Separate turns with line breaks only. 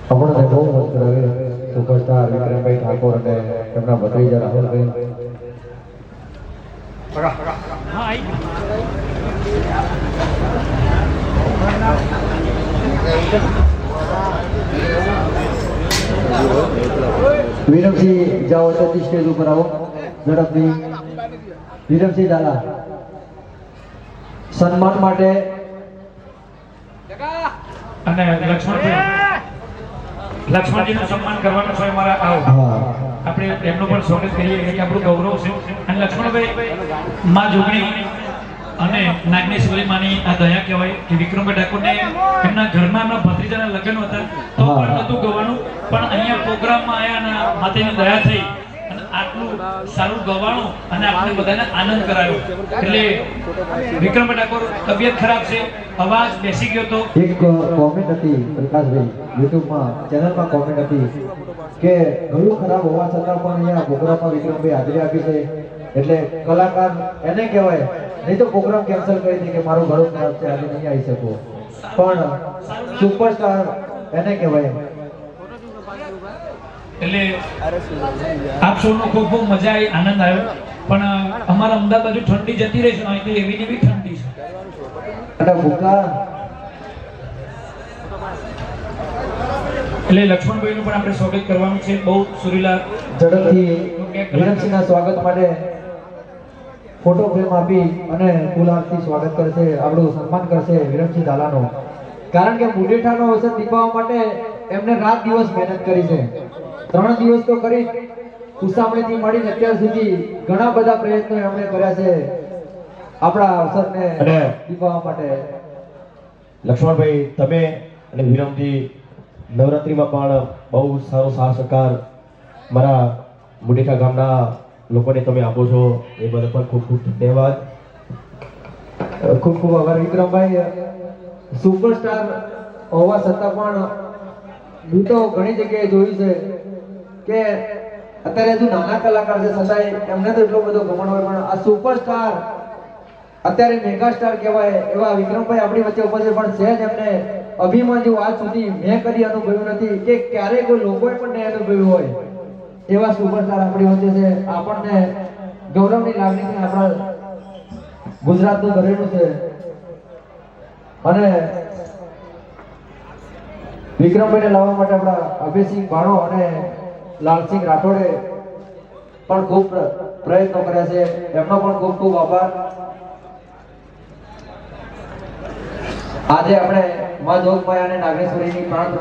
આપણને બહુ મસ્ત લાગે સુપરસ્ટાર વિક્રમભાઈ ઠાકોર અને તેમના ભત્રીજા રાહુલભાઈ. હા વિરમસિંહ જાઓ તો સ્ટેજ ઉપર આવો ઝડપથી. વિરમસિંહ ઝાલા સન્માન માટે
અને લક્ષ્મણજીનું સન્માન કરવાનું છે અમારા આવો. આપણે એમનું પણ સ્વાગત કરીએ એ આપણું ગૌરવ છે. અને લક્ષ્મણભાઈ માં જોગણી અને નાગનેશ્વરી માની આ દયા કહેવાય કે વિક્રમભાઈ ઠાકોરને એમના ઘરમાં એમના ભત્રીજાના લગ્ન હતા તો પણ નતું ગવાનું, પણ અહીંયા પ્રોગ્રામમાં આવ્યા અને માતાની દયા થઈ અને આટલું સારું ગવાણું અને આપણે બધાને આનંદ કરાયો. એટલે વિક્રમભાઈ ઠાકોર તબિયત ખરાબ છે, અવાજ બેસી ગયો તો.
એક કોમેન્ટ હતી પ્રકાશભાઈ યુટ્યુબમાં ચેનલમાં કોમેન્ટ હતી કે ઘણું ખરાબ હોવા છતાં પણ અહીંયા પ્રોગ્રામમાં વિક્રમભાઈ હાજરી આપી છે એટલે કલાકાર એને કહેવાય. નહીં તો પ્રોગ્રામ કેન્સલ કરી દે કે મારું ઘણું ખરાબ છે આજે નહીં આવી શકો, પણ સુપરસ્ટાર એને કહેવાય.
એટલે આપ સૌનો ખૂબ ખૂબ મજા આવી, આનંદ આવ્યો. પણ અમારા અમદાવાદ બાજુ ઠંડી જતી રહી છે, અહીંથી એવી ને એવી ઠંડી છે.
એટલે ભૂકા
એટલે લક્ષ્મણભાઈનું પણ આપણે સ્વાગત કરવાનું છે. બહુ સુરીલા
ઝડપથી વિરમસિંહના સ્વાગત માટે ફોટો ફ્રેમ આપી અને ફૂલહારથી સ્વાગત કરશે, આપણું સન્માન કરશે વિરમસિંહ ઝાલાનો. કારણ કે મુઢેઠાનો અવસર દીપાવવા માટે એમને રાત દિવસ મહેનત કરી છે. 3 દિવસ તો કરી ઉસામણીથી મળીને અત્યાર સુધી ઘણા બધા પ્રયત્નો એમણે કર્યા છે આપણા અવસરને દીપાવવા માટે.
લક્ષ્મણભાઈ, તમે અને વિરમજી નવરાત્રિમાં પણ બહુ સારો સાથ સહકાર મારા મુઢેઠા ગામના લોકોને તમે આપો છો, એ બદલ પણ ખૂબ ખૂબ ધન્યવાદ.
ખૂબ ખૂબ આભાર વિક્રમભાઈ. સુપરસ્ટાર હોવા છતાં પણ હું તો ઘણી જગ્યાએ જોયું છે કે અત્યારે હજુ નાના કલાકાર છે છતાંય એમને તો એટલો બધો ઘમંડ હોય, પણ આ સુપરસ્ટાર અત્યારે મેગા સ્ટાર કહેવાય એવા વિક્રમભાઈ આપણી વચ્ચે ઉપસ્થિત પણ સહેજ એમને અભિમાન જેવું આજ સુધી મેં કદી અનુભવ્યું નથી કે ક્યારેય કોઈ લોકોએ પણ નહીં અનુભવ્યું હોય એવા સુપરસ્ટાર આપણી વચ્ચે છે. આપણને ગૌરવની લાગણી છે, આપણા ગુજરાતનું ઘરેલું છે. અને વિક્રમભાઈને લાવવા માટે આપણા અભયસિંહ ભાણો અને લાલસિંહ રાઠોડે પણ ખૂબ પ્રયત્નો કર્યા છે, એમનો પણ ખૂબ ખૂબ આભાર. આજે આપણે મા જોગમાયા અને નાગેશ્વરીની પ્રાણ